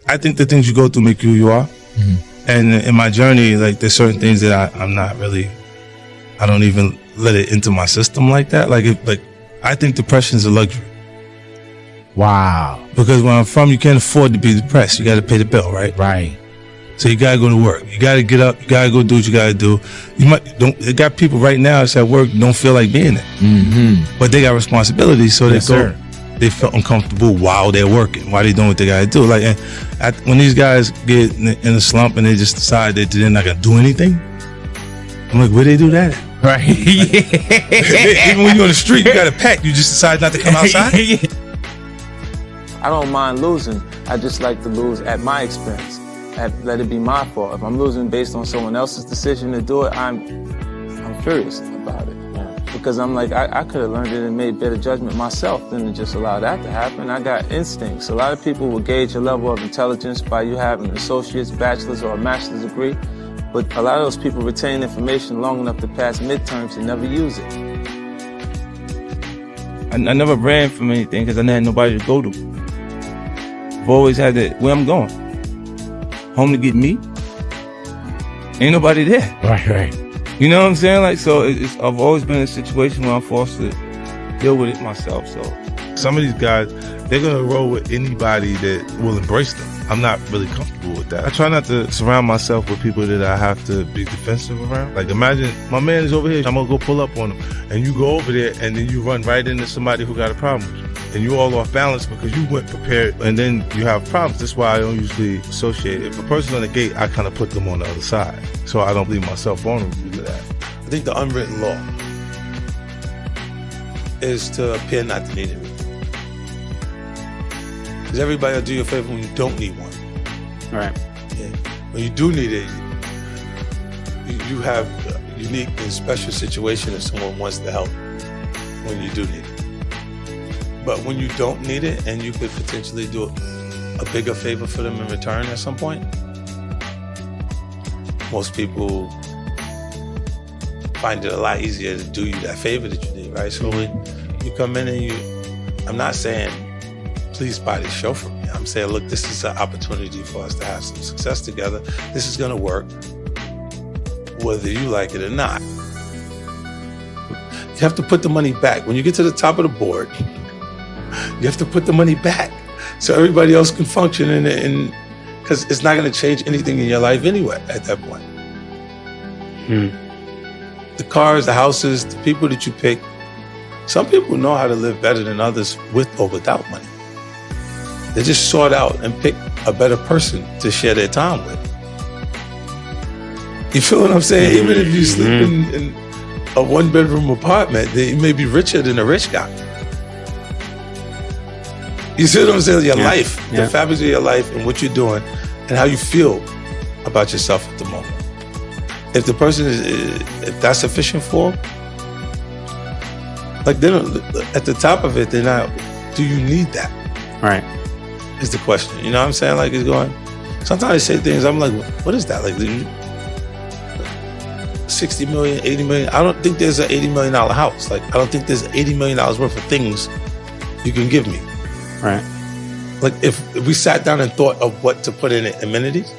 I think the things you go through make you who you are. Mm-hmm. And in my journey, like there's certain things that I'm not really, I don't even let it into my system like that. Like I think depression is a luxury. Wow. Because where I'm from, you can't afford to be depressed. You got to pay the bill, right? Right. So you got to go to work. You got to get up. You got to go do what you got to do. You got people right now that's at work don't feel like being there. Mm-hmm. But they got responsibilities, so they go. They feel uncomfortable while they're working, while they're doing what they got to do. Like, when these guys get in a slump and they just decide that they're not going to do anything, I'm like, where they do that at? Right. Like, even when you're on the street, you got a pet. You just decide not to come outside? I don't mind losing. I just like to lose at my expense. Let it be my fault. If I'm losing based on someone else's decision to do it, I'm furious about it. Because I'm like, I could have learned it and made better judgment myself than to just allow that to happen. I got instincts. A lot of people will gauge your level of intelligence by you having an associate's, bachelor's, or a master's degree. But a lot of those people retain information long enough to pass midterms and never use it. I never ran from anything because I never had nobody to go to. I've always had that, where I'm going. Home to get me. Ain't nobody there. Right. You know what I'm saying? Like, so I've always been in a situation where I'm forced to deal with it myself. So some of these guys, they're gonna roll with anybody that will embrace them. I'm not really comfortable with that. I try not to surround myself with people that I have to be defensive around. Like, imagine my man is over here, I'm gonna go pull up on him, and you go over there and then you run right into somebody who got a problem with you. And you all off balance because you weren't prepared, and then you have problems. That's why I don't usually associate. If a person's on the gate, I kind of put them on the other side, so I don't leave myself vulnerable to that. I think the unwritten law is to appear not to need anything. Because everybody will do you a favor when you don't need one. Right. Yeah. When you do need it, you have a unique and special situation if someone wants to help when you do need it. But when you don't need it and you could potentially do a bigger favor for them in return at some point, most people find it a lot easier to do you that favor that you need, right? So when you come in and I'm not saying, please buy this show from me. I'm saying, look, this is an opportunity for us to have some success together. This is gonna work, whether you like it or not. You have to put the money back. When you get to the top of the board, you have to put the money back so everybody else can function, and because it's not going to change anything in your life anyway at that point. The cars, the houses, the people that you pick, some people know how to live better than others with or without money. They just sort out and pick a better person to share their time with. You feel what I'm saying? Even if you sleep in a one-bedroom apartment, you may be richer than a rich guy. You see what I'm saying? Your life, the fabric of your life and what you're doing and how you feel about yourself at the moment. If the person if that's sufficient for them, like at the top of it, they're not, do you need that? Right. Is the question. You know what I'm saying? Like, it's going, sometimes they say things, I'm like, what is that? Like, 60 million, 80 million. I don't think there's an $80 million house. Like, I don't think there's $80 million worth of things you can give me. Right. Like, if we sat down and thought of what to put in it, amenities,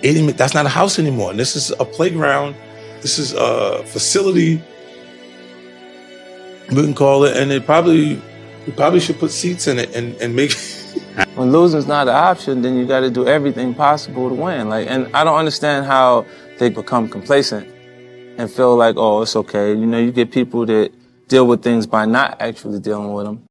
80, that's not a house anymore. This is a playground. This is a facility, we can call it, and we probably should put seats in it and make. When losing's not an option, then you got to do everything possible to win. Like, and I don't understand how they become complacent and feel like, oh, it's okay. You know, you get people that deal with things by not actually dealing with them.